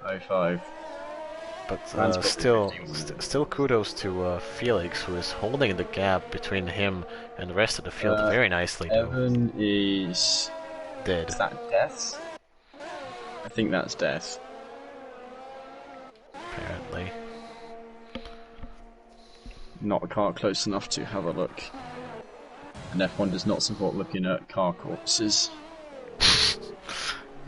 05. But still kudos to Felix, who is holding the gap between him and the rest of the field very nicely. Evan is dead. Is that death? I think that's death. Apparently. Not a car close enough to have a look. And F1 does not support looking at car corpses.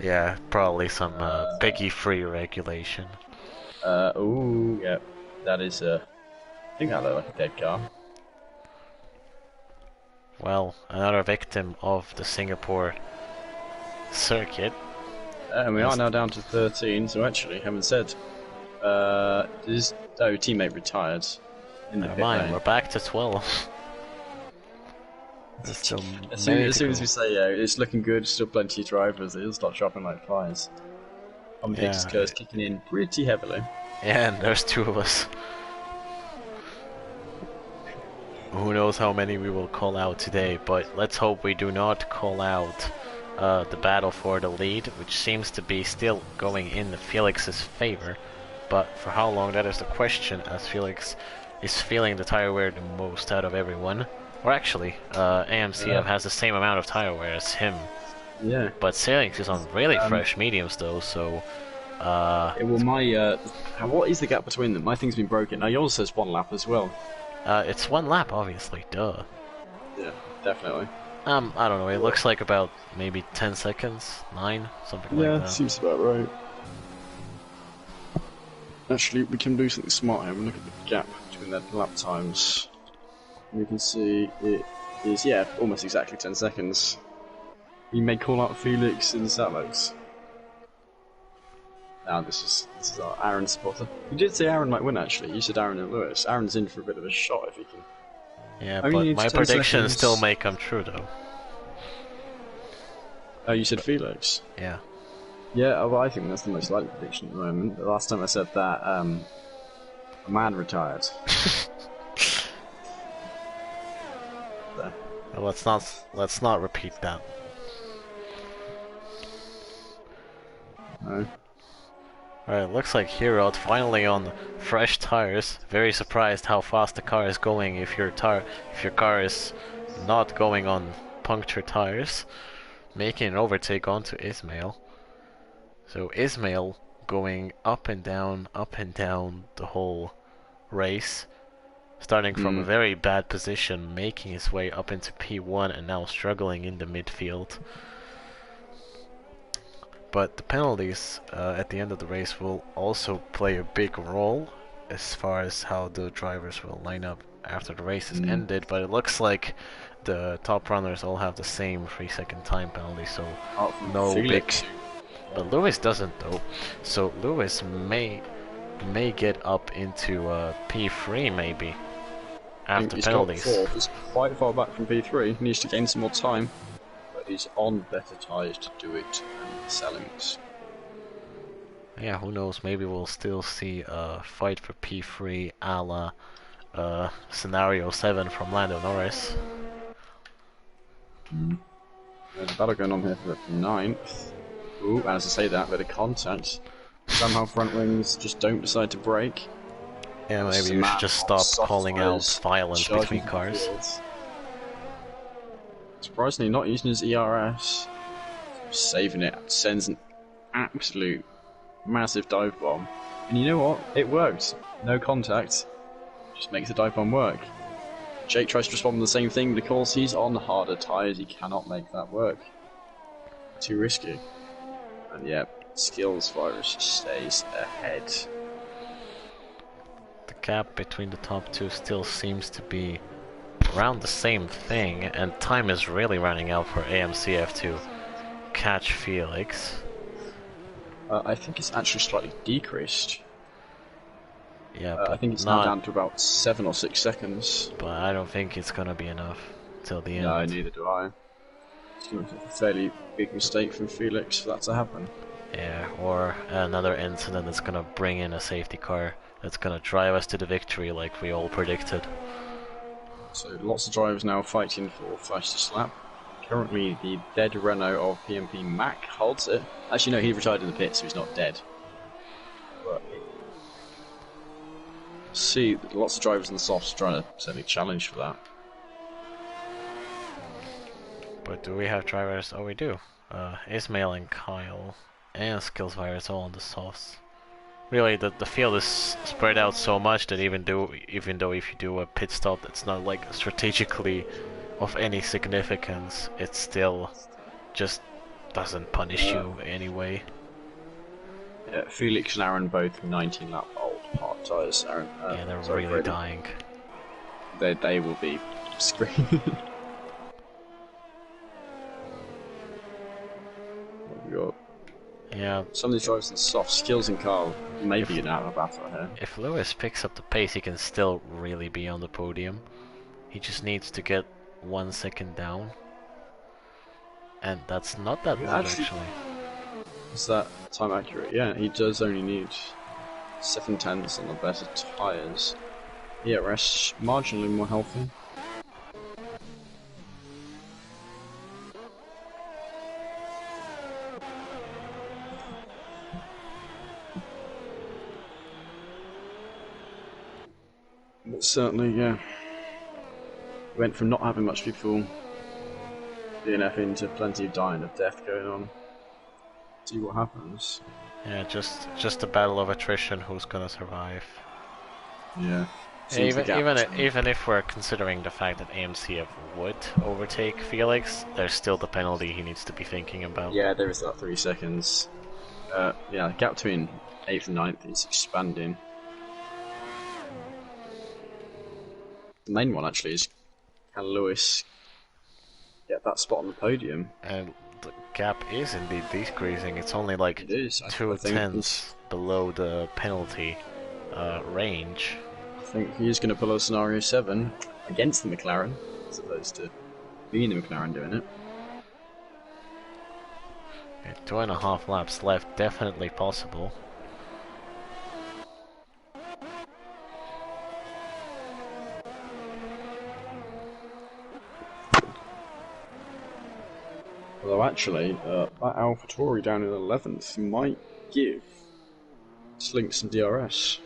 Yeah, probably some piggy-free regulation. Ooh, yeah, that is I think that looks like a dead car. Well, another victim of the Singapore circuit. And we are now down to 13, so actually, having said, his teammate retired in the pit lane. We're back to 12. As soon as we say, yeah, it's looking good, still plenty of drivers, it'll start dropping like flies. Competition curve's kicking in pretty heavily. Yeah, and there's 2 of us. Who knows how many we will call out today, but let's hope we do not call out the battle for the lead, which seems to be still going in Felix's favor. But for how long, that is the question, as Felix is feeling the tire wear the most out of everyone. Or actually, AMCF has the same amount of tire wear as him. Yeah. But Felix is on really fresh mediums though, so... well, what is the gap between them? My thing's been broken. Now yours says 1 lap as well. It's 1 lap, obviously, duh. Yeah, definitely. I don't know, it looks like about maybe 10 seconds, 9, something like that. Yeah, seems about right. Actually, we can do something smart here. We look at the gap between their lap times. We can see it is, yeah, almost exactly 10 seconds. You may call out Felix in Satellox. Now this is our Aaron spotter. You did say Aaron might win actually. You said Aaron and Lewis. Aaron's in for a bit of a shot if he can. Yeah, but my predictions still may come true though. Oh, you said Felix? Yeah. Yeah, well I think that's the most likely prediction at the moment. The last time I said that, a man retired. Well, let's not repeat that. No. Alright, looks like Hero finally on fresh tires. Very surprised how fast the car is going if your car is not going on punctured tires. Making an overtake onto Ismail. So Ismail going up and down the whole race. Starting from a very bad position, making his way up into P1 and now struggling in the midfield. But the penalties at the end of the race will also play a big role as far as how the drivers will line up after the race is ended. But it looks like the top runners all have the same 3-second time penalty, so no big. But Lewis doesn't though, so Lewis may get up into P3 maybe after penalties. He's quite far back from P3. He needs to gain some more time. He's on better tyres to do it than Sellings. Yeah, who knows, maybe we'll still see a fight for P3 a la Scenario 7 from Lando Norris. There's a battle going on here for the 9th. Ooh, and as I say that, bit of contact. Somehow front wings just don't decide to brake. Yeah, maybe you should just stop calling out violence between cars. Surprisingly, not using his ERS. Saving it. Sends an absolute massive dive bomb. And you know what? It works. No contact. Just makes the dive bomb work. Jake tries to respond with the same thing, but of course he's on harder tyres. He cannot make that work. Too risky. And yeah, Skills Virus stays ahead. The gap between the top 2 still seems to be around the same thing, and time is really running out for AMCF to catch Felix. I think it's actually slightly decreased. Yeah, but I think it's now down to about 7 or 6 seconds. But I don't think it's gonna be enough till the end. No, neither do I. It's going to be a fairly big mistake from Felix for that to happen. Yeah, or another incident that's gonna bring in a safety car that's gonna drive us to the victory like we all predicted. So lots of drivers now fighting for fastest lap. Currently, the dead Renault of PMP Mac holds it. Actually, no, he retired in the pit, so he's not dead. But see, lots of drivers in the softs trying to certainly challenge for that. But do we have drivers? Oh, we do. Ismail and Kyle and Skillsvirus all on the softs. Really, the field is spread out so much that even though if you do a pit stop that's not like strategically of any significance, it still just doesn't punish you anyway. Yeah, Felix and Aaron both 19 lap old hard tyres. Aaron, yeah, they're really dying. They will be screaming. What have we got? Yeah. Some of these drivers in soft skills and Carl maybe an out of battle here. If Lewis picks up the pace, he can still really be on the podium. He just needs to get 1 second down. And that's not that much actually. Is that time accurate? Yeah, he does only need 7/10 on the better tyres. Yeah, rest marginally more healthy. But certainly, yeah. Went from not having much people DNF into plenty of dying of death going on. See what happens. Yeah, just a battle of attrition. Who's gonna survive? Yeah. Even if we're considering the fact that AMCF would overtake Felix, there's still the penalty he needs to be thinking about. Yeah, there is that 3 seconds. Yeah, the gap between 8th and 9th is expanding. The main one actually is, can Lewis get that spot on the podium? And the gap is indeed decreasing. It's only like 2/10 below the penalty range. I think he is going to pull a scenario 7 against the McLaren, as opposed to being the McLaren doing it. Yeah, 2.5 laps left, definitely possible. Although actually, that AlphaTauri down in 11th might give Slink some DRS.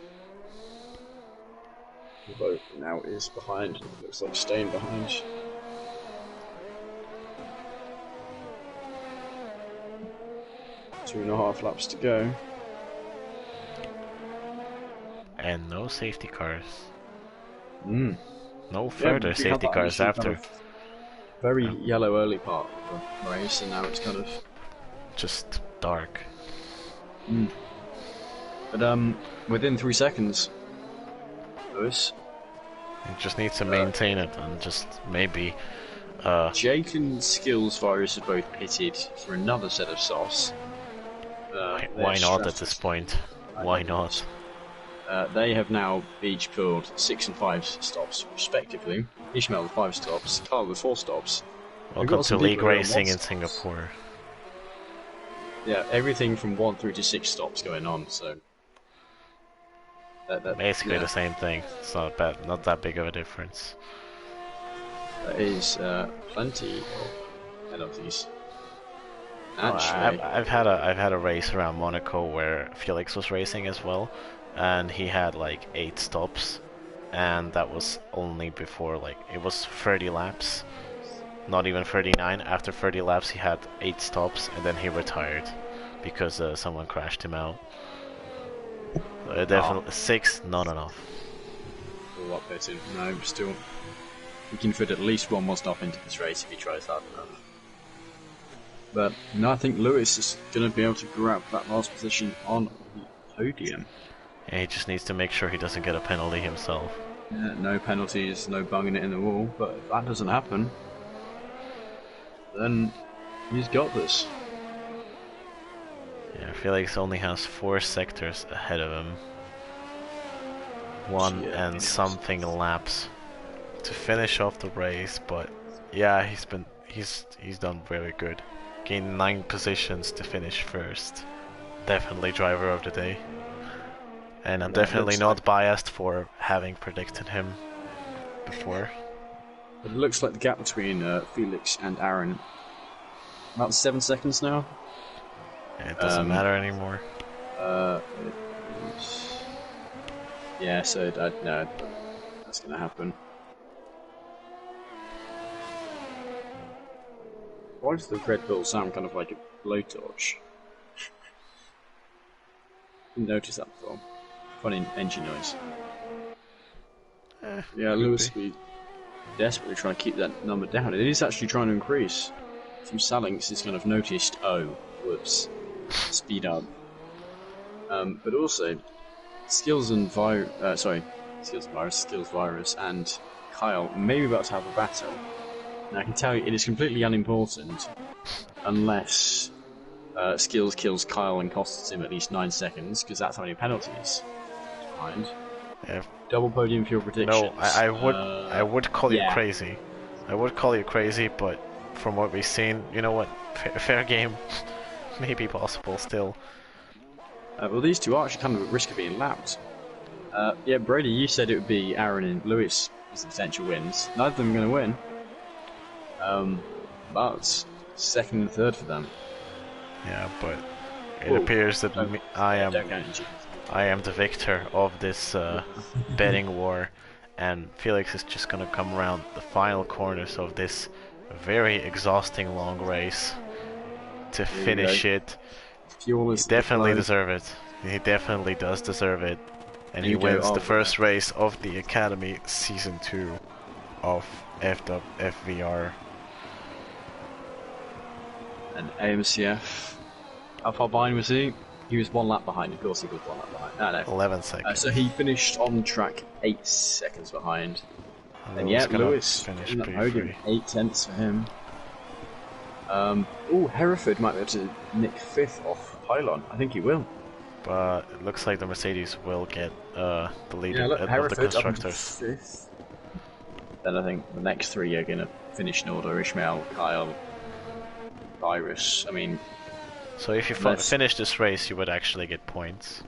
Although now is behind, looks like staying behind. Two and a half laps to go. And no safety cars. Yeah, No further safety cars after. Kind of very yellow early part of the race, and now it's kind of just dark. But within 3 seconds, Lewis. He just needs to maintain it and just maybe. Jake and Skills Virus are both pitted for another set of softs. Why not at this point? Why not? They have now each pulled 6 and 5 stops, respectively. Ishmael with 5 stops, Carl with 4 stops. Welcome to league racing in Singapore. Yeah, everything from 1 through to 6 stops going on, so... Basically the same thing. It's not bad, not that big of a difference. That is plenty of penalties. Actually, I've had a race around Monaco where Felix was racing as well, and he had like 8 stops, and that was only before like it was 30 laps, not even 39. After 30 laps, he had 8 stops, and then he retired because someone crashed him out. Definitely 6, not enough. All up there too. No, still, he can fit at least one more stop into this race if he tries hard enough. But no, I think Lewis is going to be able to grab that last position on the podium. Yeah, he just needs to make sure he doesn't get a penalty himself. Yeah, no penalties, no bunging it in the wall, but if that doesn't happen, then he's got this. Yeah, Felix only has 4 sectors ahead of him. 1 and something laps to finish off the race, but yeah, he's done very good. Gained 9 positions to finish first. Definitely driver of the day. And I'm definitely not biased for having predicted him before. But it looks like the gap between Felix and Aaron about 7 seconds now. Yeah, it doesn't matter anymore. Yeah, so no, that's gonna happen. Why does the Red Bull sound kind of like a blowtorch? Didn't notice that before. Funny engine noise. Yeah, Lewis will be desperately trying to keep that number down. It is actually trying to increase. Some Salinks has kind of noticed, oh, whoops, speed up. But also, Skills Virus, and Kyle may be about to have a battle. Now I can tell you, it is completely unimportant unless Skills kills Kyle and costs him at least 9 seconds, because that's how many penalties behind. Yeah. Double podium fuel predictions. No, I would call you crazy. I would call you crazy, but from what we've seen, you know what? Fair game may be possible still. Well, these two are actually kind of at risk of being lapped. Yeah, Brady, you said it would be Aaron and Lewis as the potential wins. Neither of them are going to win. But second and third for them. Yeah, but it appears that I am the victor of this betting war, and Felix is just gonna come around the final corners of this very exhausting long race to finish it. He definitely deserves it. He definitely does deserve it, and he wins the first race of the Academy Season 2 of FVR. And AMCF. How far behind was he? He was 1 lap behind. Of course, he was 1 lap behind. No. 11 seconds. So he finished on track 8 seconds behind. And yeah, Lewis finished in the podium. 8 tenths for him. Hereford might be able to nick 5th off Pylon. I think he will. But it looks like the Mercedes will get the lead of the Hereford constructors. 5th. Then I think the next 3 are going to finish in order: Ishmael, Kyle, Virus. I mean. So if you finish this race, you would actually get points.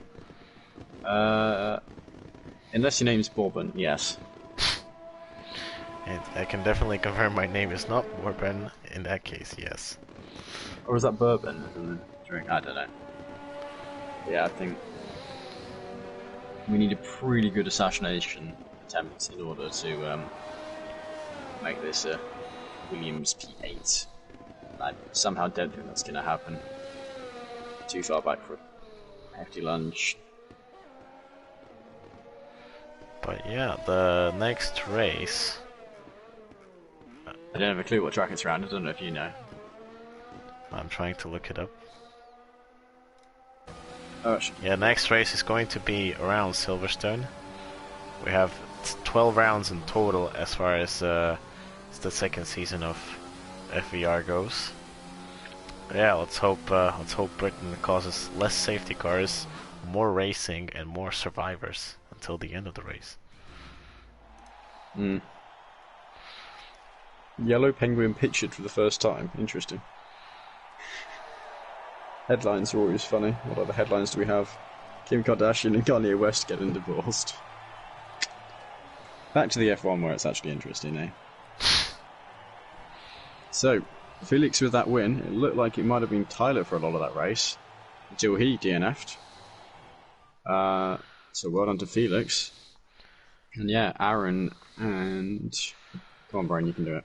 Unless your name's Bourbon, yes. And I can definitely confirm my name is not Bourbon. In that case, yes. Or is that bourbon as in the drink? I don't know. Yeah, I think we need a pretty good assassination attempt in order to make this a Williams P8. I somehow don't think that's going to happen. Too far back for a hefty lunge. But yeah, the next race. I don't have a clue what track it's around. I don't know if you know. I'm trying to look it up. Oh, yeah, next race is going to be around Silverstone. We have 12 rounds in total as far as the second season of FVR goes. But yeah, let's hope Britain causes less safety cars, more racing, and more survivors until the end of the race. Yellow penguin pictured for the first time. Interesting. Headlines are always funny. What other headlines do we have? Kim Kardashian and Kanye West getting divorced. Back to the F1 where it's actually interesting, eh? So, Felix with that win. It looked like it might have been Tyler for a lot of that race. Until he DNF'd. So well done to Felix. And yeah, Aaron and... Come on, Brian, you can do it.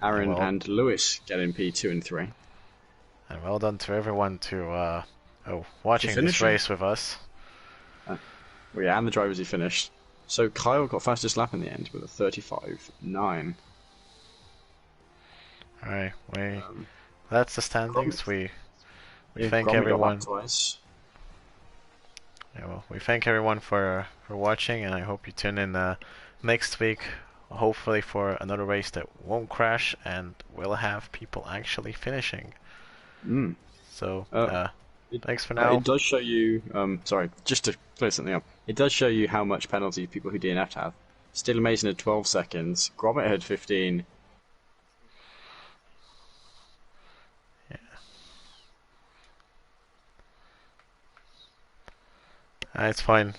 Aaron and Lewis get in P2 and 3. And well done to everyone to watching this race with us. Well, yeah, and the drivers who finished. So Kyle got fastest lap in the end with a 35.9. Alright, that's the standings. We thank everyone. Yeah, well, we thank everyone for watching, and I hope you tune in next week, hopefully for another race that won't crash and will have people actually finishing. So, thanks for now. It does show you, sorry, just to clear something up, it does show you how much penalty people who DNF have. Still amazing at 12 seconds, Gromit had 15. Yeah. It's fine.